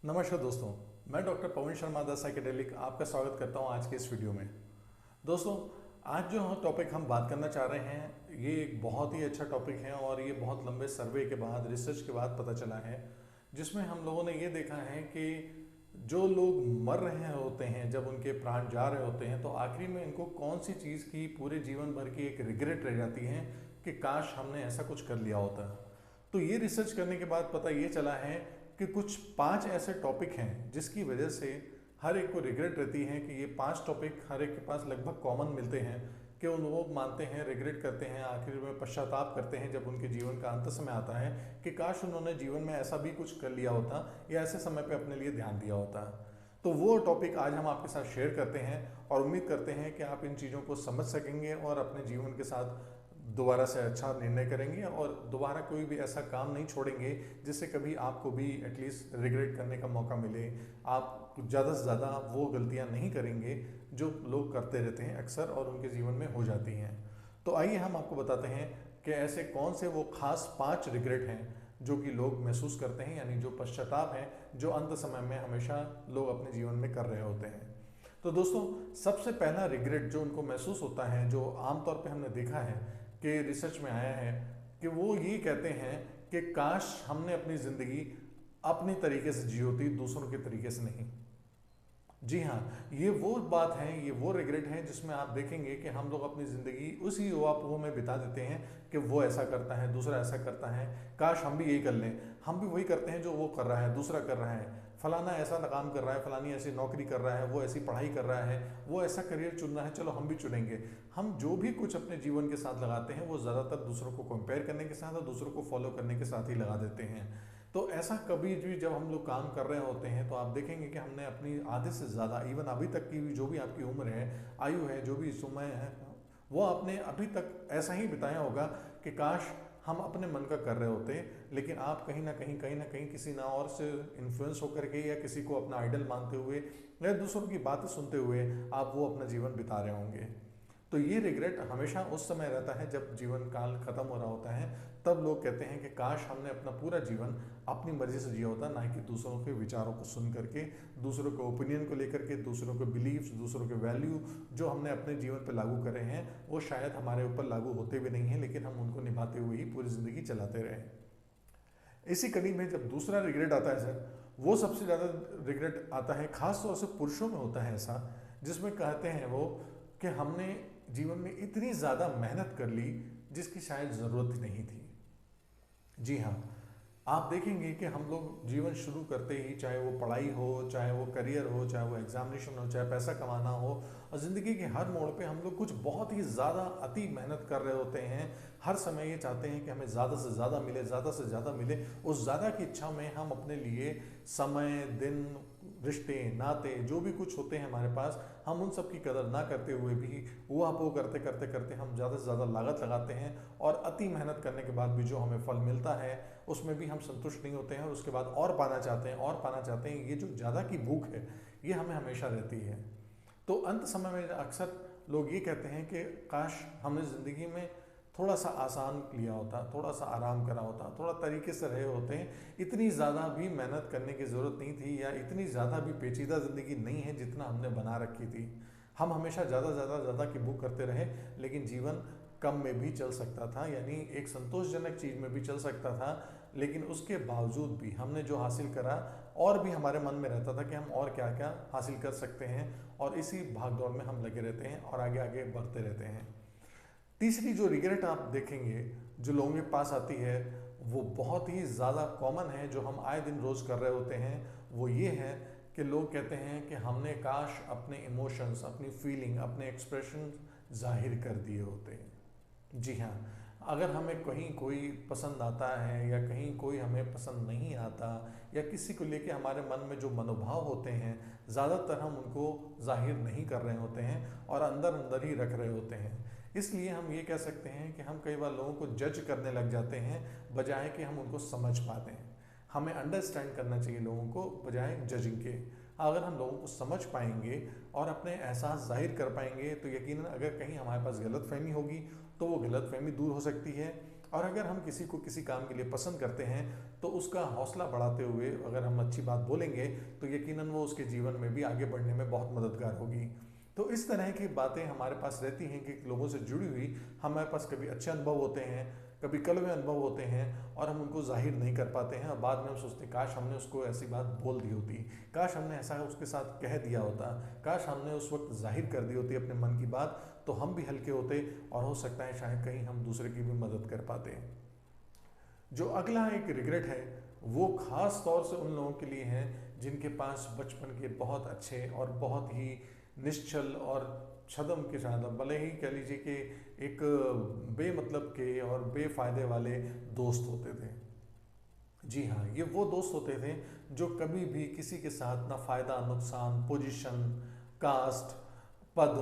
नमस्कार दोस्तों, मैं doctor Pawan Sharma the psychedelic आपका स्वागत करता हूं आज के इस वीडियो में। दोस्तों, आज जो टॉपिक हम बात करना चाह रहे हैं ये एक बहुत ही अच्छा टॉपिक है और ये बहुत लंबे सर्वे के बाद, रिसर्च के बाद पता चला है, जिसमें हम लोगों ने ये देखा है कि जो लोग मर रहे होते हैं, जब उनके प्राण जा रहे होते हैं, तो आखिरी में इनको कौन सी चीज़ की पूरे जीवन भर की एक रिग्रेट रह जाती है कि काश हमने ऐसा कुछ कर लिया होता। तो ये रिसर्च करने के बाद पता ये चला है कि कुछ 5 ऐसे टॉपिक हैं जिसकी वजह से हर एक को रिग्रेट रहती है कि ये 5 टॉपिक हर एक के पास लगभग कॉमन मिलते हैं कि उन लोग मानते हैं, रिग्रेट करते हैं, आखिर में पश्चाताप करते हैं जब उनके जीवन का अंत समय आता है कि काश उन्होंने जीवन में ऐसा भी कुछ कर लिया होता या ऐसे समय पे अपने लिए ध्यान दिया होता। तो वो टॉपिक आज हम आपके साथ शेयर करते हैं और उम्मीद करते हैं कि आप इन चीज़ों को समझ सकेंगे और अपने जीवन के साथ दोबारा से अच्छा निर्णय करेंगे और दोबारा कोई भी ऐसा काम नहीं छोड़ेंगे जिससे कभी आपको भी एटलीस्ट रिग्रेट करने का मौका मिले। आप ज़्यादा से ज़्यादा वो गलतियां नहीं करेंगे जो लोग करते रहते हैं अक्सर और उनके जीवन में हो जाती हैं। तो आइए हम आपको बताते हैं कि ऐसे कौन से वो खास 5 रिग्रेट हैं जो कि लोग महसूस करते हैं, यानी जो पश्चाताप है जो अंत समय में हमेशा लोग अपने जीवन में कर रहे होते हैं। तो दोस्तों, सबसे पहला रिग्रेट जो उनको महसूस होता है, जो आमतौर पे हमने देखा है कि रिसर्च में आया है, कि वो ये कहते हैं कि काश हमने अपनी ज़िंदगी अपने तरीके से जी होती, दूसरों के तरीके से नहीं। जी हाँ, ये वो बात है, ये वो रिग्रेट है जिसमें आप देखेंगे कि हम लोग अपनी ज़िंदगी उसी युवापो में बिता देते हैं कि वो ऐसा करता है, दूसरा ऐसा करता है, काश हम भी यही कर लें। हम भी वही करते हैं जो वो कर रहा है, दूसरा कर रहा है, फलाना ऐसा काम कर रहा है, फलानी ऐसी नौकरी कर रहा है, वो ऐसी पढ़ाई कर रहा है, वो ऐसा करियर चुन रहा है, चलो हम भी चुनेंगे। हम जो भी कुछ अपने जीवन के साथ लगाते हैं वो ज़्यादातर दूसरों को कंपेयर करने के साथ और दूसरों को फॉलो करने के साथ ही लगा देते हैं। तो ऐसा कभी भी जब हम लोग काम कर रहे होते हैं तो आप देखेंगे कि हमने अपनी आधे से ज़्यादा, इवन अभी तक की जो भी आपकी उम्र है, आयु है, जो भी समय है, वो आपने अभी तक ऐसा ही बिताया होगा कि काश हम अपने मन का कर रहे होते, लेकिन आप कहीं ना कहीं किसी ना और से इन्फ्लुएंस होकर के या किसी को अपना आइडल मानते हुए या दूसरों की बातें सुनते हुए आप वो अपना जीवन बिता रहे होंगे। तो ये रिग्रेट हमेशा उस समय रहता है जब जीवन काल खत्म हो रहा होता है, तब लोग कहते हैं कि काश हमने अपना पूरा जीवन अपनी मर्जी से जिया होता, ना कि दूसरों के विचारों को सुन करके, दूसरों के ओपिनियन को लेकर के, दूसरों के बिलीव्स, दूसरों के वैल्यू जो हमने अपने जीवन पर लागू करे हैं वो शायद हमारे ऊपर लागू होते भी नहीं हैं, लेकिन हम उनको निभाते हुए ही पूरी ज़िंदगी चलाते रहे। इसी कड़ी में जब दूसरा रिग्रेट आता है सर, वो सबसे ज़्यादा रिग्रेट आता है, खास तौर से पुरुषों में होता है ऐसा, जिसमें कहते हैं वो कि हमने जीवन में इतनी ज़्यादा मेहनत कर ली जिसकी शायद ज़रूरत नहीं थी। जी हाँ, आप देखेंगे कि हम लोग जीवन शुरू करते ही, चाहे वो पढ़ाई हो, चाहे वो करियर हो, चाहे वो एग्जामिनेशन हो, चाहे पैसा कमाना हो, और ज़िंदगी के हर मोड़ पे हम लोग कुछ बहुत ही ज़्यादा अति मेहनत कर रहे होते हैं। हर समय ये चाहते हैं कि हमें ज़्यादा से ज़्यादा मिले, ज़्यादा से ज़्यादा मिले। उस ज़्यादा की इच्छा में हम अपने लिए समय, दिन, रिश्ते, नाते जो भी कुछ होते हैं हमारे पास, हम उन सब की कदर ना करते हुए भी वो आप वो करते करते करते हम ज़्यादा से ज़्यादा लागत लगाते हैं और अति मेहनत करने के बाद भी जो हमें फल मिलता है उसमें भी हम संतुष्ट नहीं होते हैं और उसके बाद और पाना चाहते हैं और पाना चाहते हैं। ये जो ज़्यादा की भूख है ये हमें हमेशा रहती है। तो अंत समय में अक्सर लोग ये कहते हैं कि काश हमने ज़िंदगी में थोड़ा सा आसान लिया होता, थोड़ा सा आराम करा होता, थोड़ा तरीके से रहे होते हैं, इतनी ज़्यादा भी मेहनत करने की ज़रूरत नहीं थी, या इतनी ज़्यादा भी पेचीदा ज़िंदगी नहीं है जितना हमने बना रखी थी। हम हमेशा ज़्यादा ज़्यादा ज़्यादा की भूख करते रहे, लेकिन जीवन कम में भी चल सकता था, यानी एक संतोषजनक चीज़ में भी चल सकता था, लेकिन उसके बावजूद भी हमने जो हासिल करा और भी हमारे मन में रहता था कि हम और क्या क्या हासिल कर सकते हैं, और इसी भागदौड़ में हम लगे रहते हैं और आगे आगे बढ़ते रहते हैं। तीसरी जो रिग्रेट आप देखेंगे जो लोगों के पास आती है, वो बहुत ही ज़्यादा कॉमन है, जो हम आए दिन रोज़ कर रहे होते हैं। वो ये है कि लोग कहते हैं कि हमने काश अपने इमोशंस, अपनी फीलिंग, अपने एक्सप्रेशन जाहिर कर दिए होते। जी हाँ, अगर हमें कहीं कोई पसंद आता है या कहीं कोई हमें पसंद नहीं आता, या किसी को लेके हमारे मन में जो मनोभाव होते हैं, ज़्यादातर हम उनको जाहिर नहीं कर रहे होते हैं और अंदर अंदर ही रख रहे होते हैं। इसलिए हम ये कह सकते हैं कि हम कई बार लोगों को जज करने लग जाते हैं बजाय कि हम उनको समझ पाते हैं। हमें अंडरस्टैंड करना चाहिए लोगों को बजाय जजिंग के। अगर हम लोगों को समझ पाएंगे और अपने एहसास जाहिर कर पाएंगे तो यकीनन अगर कहीं हमारे पास गलतफहमी होगी तो वो गलतफहमी दूर हो सकती है, और अगर हम किसी को किसी काम के लिए पसंद करते हैं तो उसका हौसला बढ़ाते हुए अगर हम अच्छी बात बोलेंगे तो यकीनन वो उसके जीवन में भी आगे बढ़ने में बहुत मददगार होगी। तो इस तरह की बातें हमारे पास रहती हैं कि लोगों से जुड़ी हुई हमारे पास कभी अच्छे अनुभव होते हैं, कभी कड़वे अनुभव होते हैं और हम उनको जाहिर नहीं कर पाते हैं और बाद में हम सोचते हैं काश हमने उसको ऐसी बात बोल दी होती, काश हमने ऐसा उसके साथ कह दिया होता, काश हमने उस वक्त जाहिर कर दी होती अपने मन की बात, तो हम भी हल्के होते और हो सकता है शायद कहीं हम दूसरे की भी मदद कर पाते। जो अगला एक रिग्रेट है वो खास तौर से उन लोगों के लिए है जिनके पास बचपन के बहुत अच्छे और बहुत ही निश्चल और छदम के साथ भले ही कह लीजिए कि एक बेमतलब के और बेफायदे वाले दोस्त होते थे। जी हाँ, ये वो दोस्त होते थे जो कभी भी किसी के साथ ना फायदा नुकसान, पोजीशन, कास्ट, पद,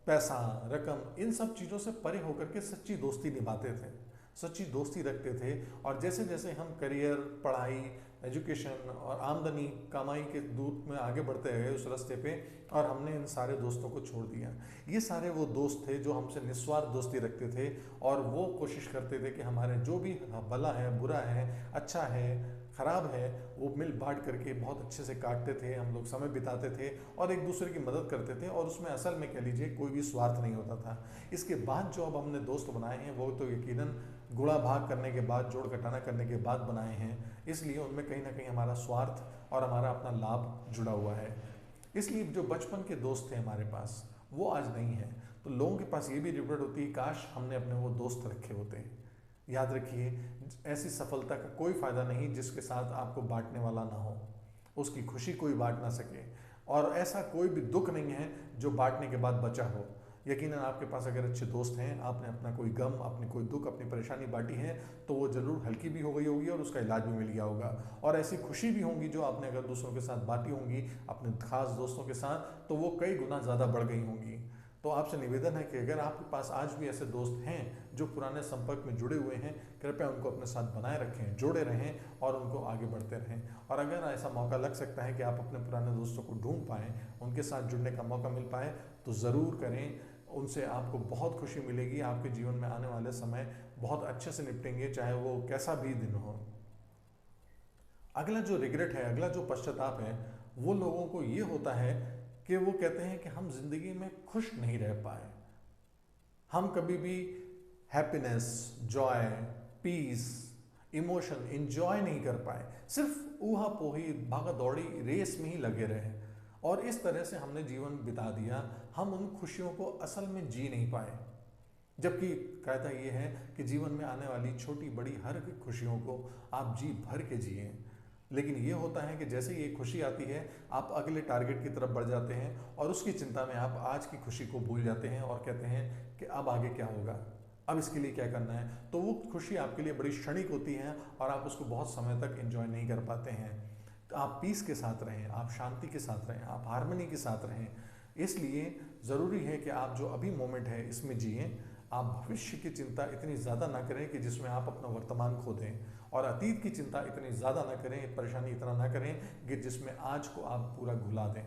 पैसा, रकम, इन सब चीज़ों से परे होकर के सच्ची दोस्ती निभाते थे, सच्ची दोस्ती रखते थे। और जैसे जैसे हम करियर, पढ़ाई, एजुकेशन और आमदनी कमाई के दूत में आगे बढ़ते गए उस रास्ते पे और हमने इन सारे दोस्तों को छोड़ दिया। ये सारे वो दोस्त थे जो हमसे निस्वार्थ दोस्ती रखते थे और वो कोशिश करते थे कि हमारे जो भी भला है, बुरा है, अच्छा है, ख़राब है, वो मिल बांट करके बहुत अच्छे से काटते थे, हम लोग समय बिताते थे और एक दूसरे की मदद करते थे और उसमें असल में कह लीजिए कोई भी स्वार्थ नहीं होता था। इसके बाद जो अब हमने दोस्त बनाए हैं वो तो यकीनन गुणा भाग करने के बाद, जोड़ घटाना करने के बाद बनाए हैं, इसलिए उनमें कहीं ना कहीं हमारा स्वार्थ और हमारा अपना लाभ जुड़ा हुआ है। इसलिए जो बचपन के दोस्त थे हमारे पास वो आज नहीं है। तो लोगों के पास ये भी रिग्रेट होती है काश हमने अपने वो दोस्त रखे होते हैं। याद रखिए, ऐसी सफलता का कोई फ़ायदा नहीं जिसके साथ आपको बांटने वाला ना हो, उसकी खुशी कोई बांट ना सके, और ऐसा कोई भी दुख नहीं है जो बांटने के बाद बचा हो। यकीनन आपके पास अगर अच्छे दोस्त हैं, आपने अपना कोई गम, अपनी कोई दुख, अपनी परेशानी बांटी है तो वो ज़रूर हल्की भी हो गई होगी और उसका इलाज भी मिल गया होगा। और ऐसी खुशी भी होंगी जो आपने अगर दूसरों के साथ बांटी होंगी अपने खास दोस्तों के साथ, तो वो कई गुना ज़्यादा बढ़ गई होंगी। तो आपसे निवेदन है कि अगर आपके पास आज भी ऐसे दोस्त हैं जो पुराने संपर्क में जुड़े हुए हैं, कृपया उनको अपने साथ बनाए रखें, जोड़े रहें और उनको आगे बढ़ते रहें। और अगर ऐसा मौका लग सकता है कि आप अपने पुराने दोस्तों को ढूंढ पाएँ, उनके साथ जुड़ने का मौका मिल पाए, तो ज़रूर करें। उनसे आपको बहुत खुशी मिलेगी, आपके जीवन में आने वाले समय बहुत अच्छे से निपटेंगे, चाहे वो कैसा भी दिन हो। अगला जो रिग्रेट है, अगला जो पश्चाताप है, वो लोगों को ये होता है कि वो कहते हैं कि हम जिंदगी में खुश नहीं रह पाए, हम कभी भी happiness, joy, peace, emotion enjoy नहीं कर पाए, सिर्फ ऊहा पोही भागा दौड़ी रेस में ही लगे रहे और इस तरह से हमने जीवन बिता दिया। हम उन खुशियों को असल में जी नहीं पाए, जबकि कायदा ये है कि जीवन में आने वाली छोटी बड़ी हर खुशियों को आप जी भर के जिए। लेकिन ये होता है कि जैसे ये खुशी आती है आप अगले टारगेट की तरफ बढ़ जाते हैं और उसकी चिंता में आप आज की खुशी को भूल जाते हैं और कहते हैं कि अब आगे क्या होगा, अब इसके लिए क्या करना है। तो वो खुशी आपके लिए बड़ी क्षणिक होती है और आप उसको बहुत समय तक एंजॉय नहीं कर पाते हैं। तो आप पीस के साथ रहें, आप शांति के साथ रहें, आप हार्मनी के साथ रहें। इसलिए ज़रूरी है कि आप जो अभी मोमेंट है इसमें जिएं। आप भविष्य की चिंता इतनी ज़्यादा ना करें कि जिसमें आप अपना वर्तमान खो दें, और अतीत की चिंता इतनी ज़्यादा ना करें, परेशानी इतना ना करें कि जिसमें आज को आप पूरा भुला दें।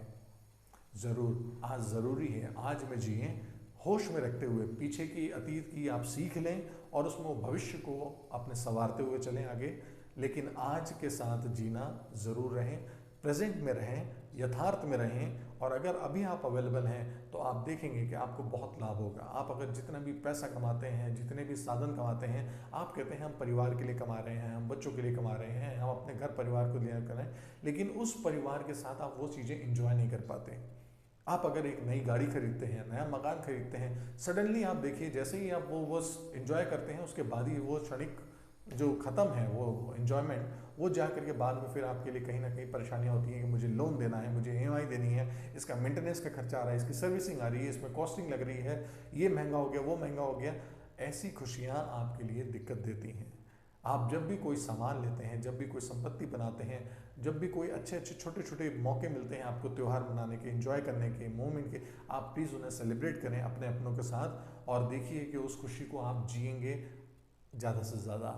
ज़रूर आज ज़रूरी है, आज में जिएं, होश में रखते हुए पीछे की अतीत की आप सीख लें और उसमें वो भविष्य को अपने संवारते हुए चलें आगे। लेकिन आज के साथ जीना ज़रूर रहें, प्रेजेंट में रहें, यथार्थ में रहें। और अगर अभी आप अवेलेबल हैं तो आप देखेंगे कि आपको बहुत लाभ होगा। आप अगर जितना भी पैसा कमाते हैं, जितने भी साधन कमाते हैं, आप कहते हैं हम परिवार के लिए कमा रहे हैं, हम बच्चों के लिए कमा रहे हैं, हम अपने घर परिवार को लिए करें, लेकिन उस परिवार के साथ आप वो चीज़ें इंजॉय नहीं कर पाते। आप अगर एक नई गाड़ी खरीदते हैं, नया मकान खरीदते हैं, सडनली आप देखिए जैसे ही आप वो इंजॉय करते हैं उसके बाद ही वो क्षणिक जो ख़त्म है वो इन्जॉयमेंट, वो जा करके बाद में फिर आपके लिए कहीं ना कहीं परेशानियाँ होती हैं कि मुझे लोन देना है, मुझे ईएमआई देनी है, इसका मेंटेनेंस का खर्चा आ रहा है, इसकी सर्विसिंग आ रही है, इसमें कॉस्टिंग लग रही है, ये महंगा हो गया, वो महंगा हो गया। ऐसी खुशियाँ आपके लिए दिक्कत देती हैं। आप जब भी कोई सामान लेते हैं, जब भी कोई संपत्ति बनाते हैं, जब भी कोई अच्छे अच्छे छोटे छोटे मौके मिलते हैं आपको त्यौहार मनाने के, एंजॉय करने के, मोमेंट के, आप प्लीज़ उन्हें सेलिब्रेट करें अपने अपनों के साथ और देखिए कि उस खुशी को आप जिएंगे ज़्यादा से ज़्यादा,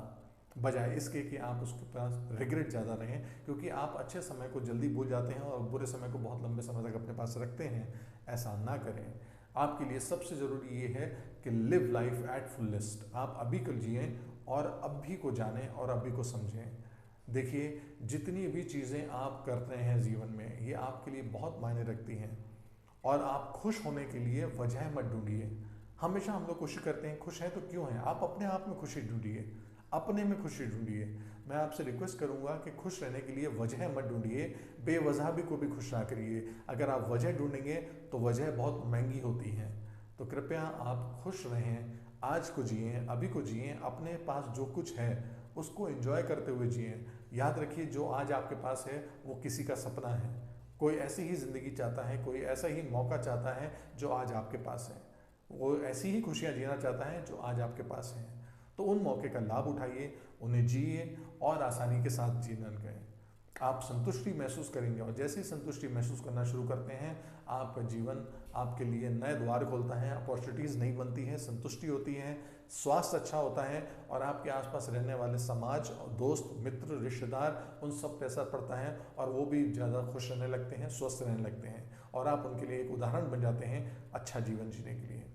बजाय इसके कि आप उसके पास रिग्रेट ज़्यादा रहें, क्योंकि आप अच्छे समय को जल्दी भूल जाते हैं और बुरे समय को बहुत लंबे समय तक अपने पास रखते हैं। ऐसा ना करें। आपके लिए सबसे ज़रूरी ये है कि लिव लाइफ एट फुलेस्ट। आप अभी को जिएं और अभी को जानें और अभी को समझें। देखिए, जितनी भी चीज़ें आप कर रहे हैं जीवन में, ये आपके लिए बहुत मायने रखती हैं। और आप खुश होने के लिए वजह मत ढूंढिए। हमेशा हम लोग कोशिश करते हैं खुश हैं तो क्यों हैं, आप अपने आप में खुशी ढूंढिए, अपने में खुशी ढूंढिए। मैं आपसे रिक्वेस्ट करूंगा कि खुश रहने के लिए वजह मत ढूंढिए, बेवजह भी को भी खुश ना करिए। अगर आप वजह ढूंढेंगे तो वजह बहुत महंगी होती हैं। तो कृपया आप खुश रहें, आज को जिएं, अभी को जिएं, अपने पास जो कुछ है उसको एंजॉय करते हुए जिएं। याद रखिए, जो आज आपके पास है वो किसी का सपना है। कोई ऐसी ही ज़िंदगी चाहता है, कोई ऐसा ही मौका चाहता है जो आज आपके पास है, वो ऐसी ही खुशियाँ जीना चाहता है जो आज आपके पास हैं। तो उन मौके का लाभ उठाइए, उन्हें जिए और आसानी के साथ जीवन करें। आप संतुष्टि महसूस करेंगे और जैसे ही संतुष्टि महसूस करना शुरू करते हैं, आपका जीवन आपके लिए नए द्वार खोलता है, अपॉर्चुनिटीज़ नहीं बनती हैं, संतुष्टि होती है, स्वास्थ्य अच्छा होता है और आपके आसपास रहने वाले समाज और दोस्त मित्र रिश्तेदार उन सब पे असर पड़ता है और वो भी ज़्यादा खुश रहने लगते हैं, स्वस्थ रहने लगते हैं और आप उनके लिए एक उदाहरण बन जाते हैं अच्छा जीवन जीने के लिए।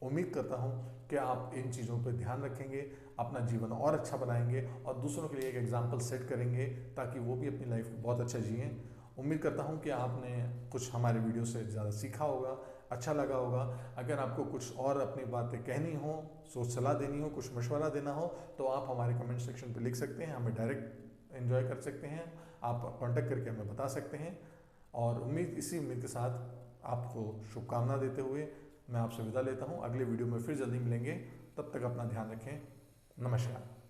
उम्मीद करता हूँ कि आप इन चीज़ों पर ध्यान रखेंगे, अपना जीवन और अच्छा बनाएंगे और दूसरों के लिए एक एग्जाम्पल सेट करेंगे ताकि वो भी अपनी लाइफ बहुत अच्छा जिएं। उम्मीद करता हूँ कि आपने कुछ हमारे वीडियो से ज़्यादा सीखा होगा, अच्छा लगा होगा। अगर आपको कुछ और अपनी बातें कहनी हो, सोच सलाह देनी हो, कुछ मशवरा देना हो तो आप हमारे कमेंट सेक्शन पर लिख सकते हैं, हमें डायरेक्ट एंजॉय कर सकते हैं, आप कॉन्टेक्ट करके हमें बता सकते हैं। और इसी उम्मीद के साथ आपको शुभकामना देते हुए मैं आपसे विदा लेता हूँ। अगले वीडियो में फिर जल्दी मिलेंगे, तब तक अपना ध्यान रखें। नमस्कार।